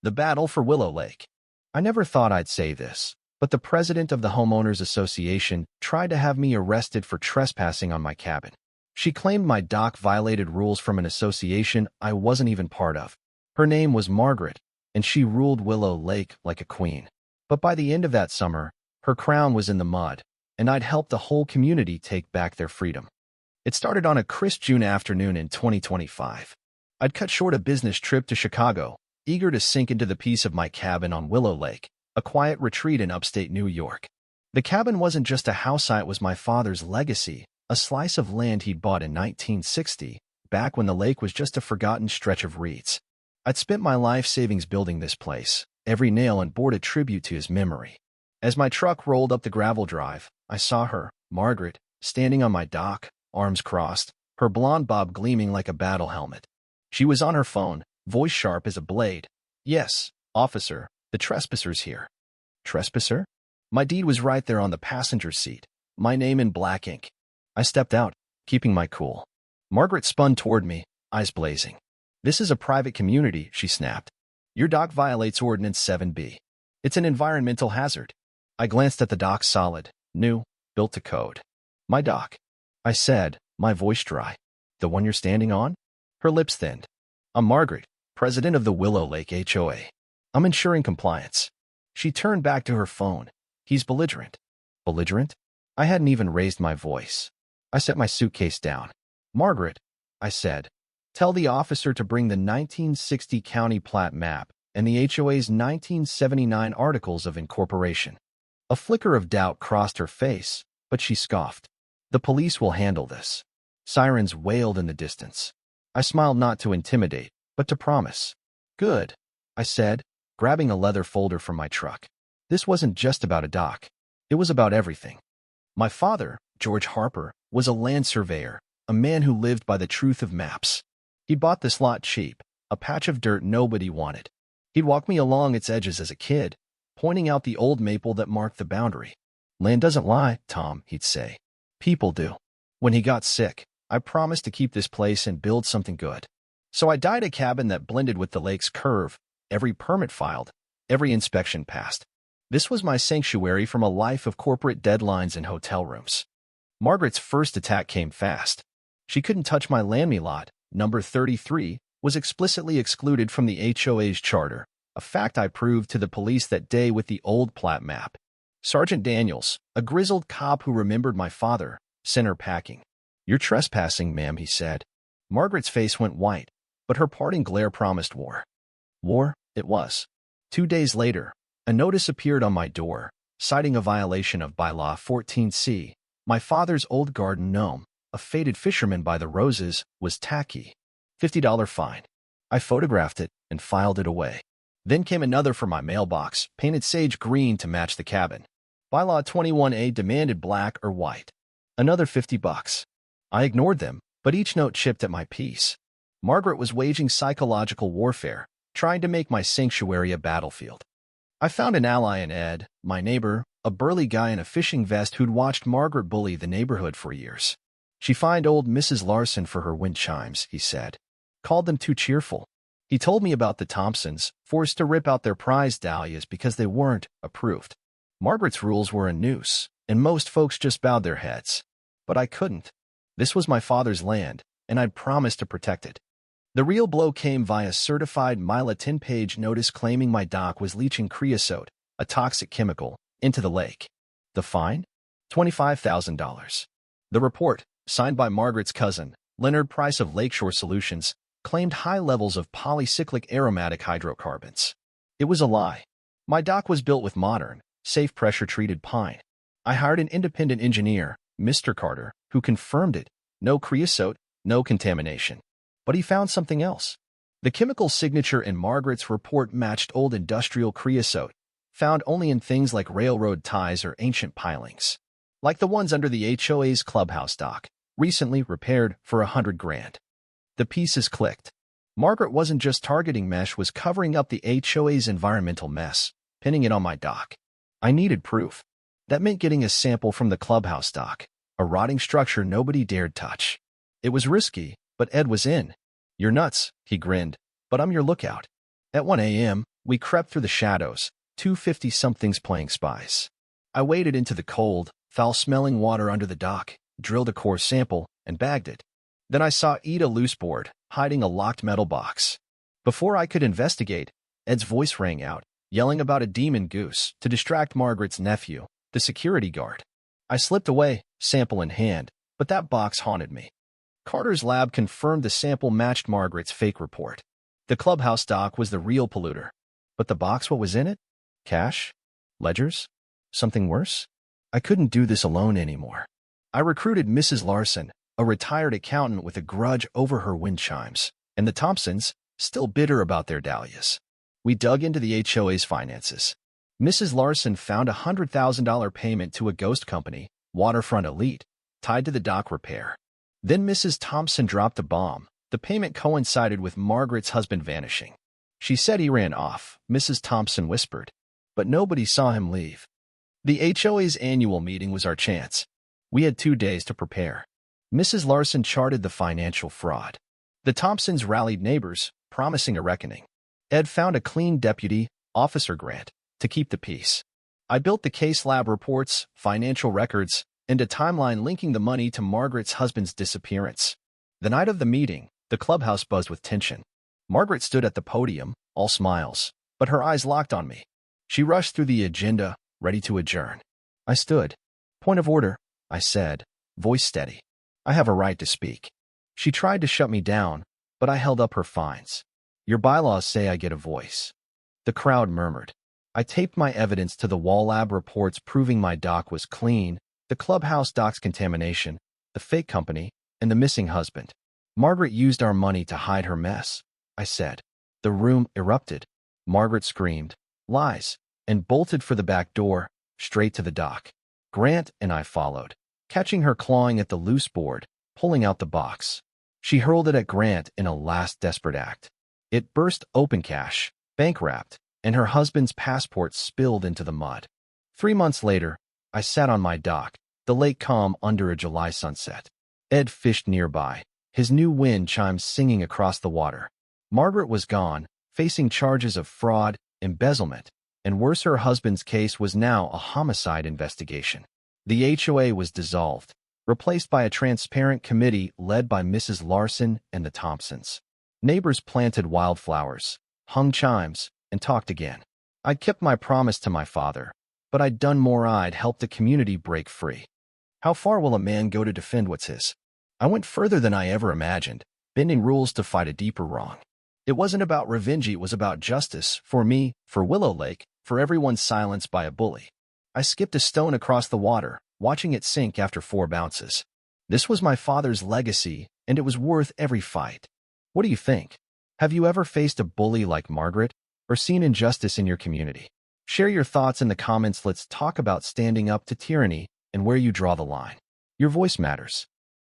The battle for Willow Lake. I never thought I'd say this, but the president of the Homeowners Association tried to have me arrested for trespassing on my cabin. She claimed my dock violated rules from an association I wasn't even part of. Her name was Margaret, and she ruled Willow Lake like a queen. But by the end of that summer, her crown was in the mud, and I'd helped the whole community take back their freedom. It started on a crisp June afternoon in 2025. I'd cut short a business trip to Chicago, eager to sink into the peace of my cabin on Willow Lake, a quiet retreat in upstate New York. The cabin wasn't just a house site, it was my father's legacy, a slice of land he'd bought in 1960, back when the lake was just a forgotten stretch of reeds. I'd spent my life savings building this place, every nail and board a tribute to his memory. As my truck rolled up the gravel drive, I saw her, Margaret, standing on my dock, arms crossed, her blonde bob gleaming like a battle helmet. She was on her phone, voice sharp as a blade. "Yes, officer, the trespasser's here." Trespasser? My deed was right there on the passenger seat, my name in black ink. I stepped out, keeping my cool. Margaret spun toward me, eyes blazing. "This is a private community," she snapped. "Your dock violates Ordinance 7B. It's an environmental hazard." I glanced at the dock, solid, new, built to code. "My dock," I said, my voice dry. "The one you're standing on?" Her lips thinned. "I'm Margaret, president of the Willow Lake HOA. I'm ensuring compliance." She turned back to her phone. "He's belligerent." Belligerent? I hadn't even raised my voice. I set my suitcase down. "Margaret," I said, "tell the officer to bring the 1960 county plat map and the HOA's 1979 Articles of Incorporation." A flicker of doubt crossed her face, but she scoffed. "The police will handle this." Sirens wailed in the distance. I smiled, not to intimidate, but to promise. "Good," I said, grabbing a leather folder from my truck. This wasn't just about a dock. It was about everything. My father, George Harper, was a land surveyor, a man who lived by the truth of maps. He'd bought this lot cheap, a patch of dirt nobody wanted. He'd walk me along its edges as a kid, pointing out the old maple that marked the boundary. "Land doesn't lie, Tom," he'd say. "People do." When he got sick, I promised to keep this place and build something good. So I dyed a cabin that blended with the lake's curve, every permit filed, every inspection passed. This was my sanctuary from a life of corporate deadlines and hotel rooms. Margaret's first attack came fast. She couldn't touch my land. Lot, number 33, was explicitly excluded from the HOA's charter, a fact I proved to the police that day with the old plat map. Sergeant Daniels, a grizzled cop who remembered my father, sent her packing. "You're trespassing, ma'am," he said. Margaret's face went white, but her parting glare promised war. War, it was. 2 days later, a notice appeared on my door, citing a violation of Bylaw 14C. My father's old garden gnome, a faded fisherman by the roses, was tacky. $50 fine. I photographed it and filed it away. Then came another for my mailbox, painted sage green to match the cabin. Bylaw 21A demanded black or white. Another $50. I ignored them, but each note chipped at my peace. Margaret was waging psychological warfare, trying to make my sanctuary a battlefield. I found an ally in Ed, my neighbor, a burly guy in a fishing vest who'd watched Margaret bully the neighborhood for years. "She fined old Mrs. Larson for her wind chimes," he said. "Called them too cheerful." He told me about the Thompsons, forced to rip out their prize dahlias because they weren't approved. Margaret's rules were a noose, and most folks just bowed their heads. But I couldn't. This was my father's land, and I'd promised to protect it. The real blow came via certified Mila 10-page notice claiming my dock was leaching creosote, a toxic chemical, into the lake. The fine? $25,000. The report, signed by Margaret's cousin, Leonard Price of Lakeshore Solutions, claimed high levels of polycyclic aromatic hydrocarbons. It was a lie. My dock was built with modern, safe pressure-treated pine. I hired an independent engineer, Mr. Carter, who confirmed it. No creosote, no contamination. But he found something else. The chemical signature in Margaret's report matched old industrial creosote, found only in things like railroad ties or ancient pilings. Like the ones under the HOA's clubhouse dock, recently repaired for $100,000. The pieces clicked. Margaret wasn't just targeting mesh, was covering up the HOA's environmental mess, pinning it on my dock. I needed proof. That meant getting a sample from the clubhouse dock, a rotting structure nobody dared touch. It was risky, but Ed was in. "You're nuts," he grinned, "but I'm your lookout." At 1 a.m., We crept through the shadows, 250-somethings playing spies. I waded into the cold, foul-smelling water under the dock, drilled a core sample, and bagged it. Then I saw Eda looseboard, hiding a locked metal box. Before I could investigate, Ed's voice rang out, yelling about a demon goose to distract Margaret's nephew, the security guard. I slipped away, sample in hand, but that box haunted me. Carter's lab confirmed the sample matched Margaret's fake report. The clubhouse dock was the real polluter. But the box, what was in it? Cash? Ledgers? Something worse? I couldn't do this alone anymore. I recruited Mrs. Larson, a retired accountant with a grudge over her wind chimes, and the Thompsons, still bitter about their dahlias. We dug into the HOA's finances. Mrs. Larson found a $100,000 payment to a ghost company, Waterfront Elite, tied to the dock repair. Then Mrs. Thompson dropped a bomb. The payment coincided with Margaret's husband vanishing. She said he ran off, Mrs. Thompson whispered, but nobody saw him leave. The HOA's annual meeting was our chance. We had 2 days to prepare. Mrs. Larson charted the financial fraud. The Thompsons rallied neighbors, promising a reckoning. Ed found a clean deputy, Officer Grant, to keep the peace. I built the case lab reports, financial records, and a timeline linking the money to Margaret's husband's disappearance. The night of the meeting, the clubhouse buzzed with tension. Margaret stood at the podium, all smiles, but her eyes locked on me. She rushed through the agenda, ready to adjourn. I stood. Point of order, I said, voice steady. I have a right to speak. She tried to shut me down, but I held up her fines. Your bylaws say I get a voice. The crowd murmured. I taped my evidence to the wall, lab reports proving my dock was clean, the clubhouse dock's contamination, the fake company, and the missing husband. Margaret used our money to hide her mess, I said. The room erupted. Margaret screamed, lies, and bolted for the back door, straight to the dock. Grant and I followed, catching her clawing at the loose board, pulling out the box. She hurled it at Grant in a last desperate act. It burst open, cash, bank-wrapped, and her husband's passport spilled into the mud. 3 months later, I sat on my dock, the lake calm under a July sunset. Ed fished nearby, his new wind chimes singing across the water. Margaret was gone, facing charges of fraud, embezzlement, and worse, her husband's case was now a homicide investigation. The HOA was dissolved, replaced by a transparent committee led by Mrs. Larson and the Thompsons. Neighbors planted wildflowers, hung chimes, and talked again. I'd kept my promise to my father, but I'd done more. I'd helped the community break free. How far will a man go to defend what's his? I went further than I ever imagined, bending rules to fight a deeper wrong. It wasn't about revenge, it was about justice, for me, for Willow Lake, for everyone silenced by a bully. I skipped a stone across the water, watching it sink after 4 bounces. This was my father's legacy, and it was worth every fight. What do you think? Have you ever faced a bully like Margaret, or seen injustice in your community? Share your thoughts in the comments. Let's talk about standing up to tyranny and where you draw the line. Your voice matters.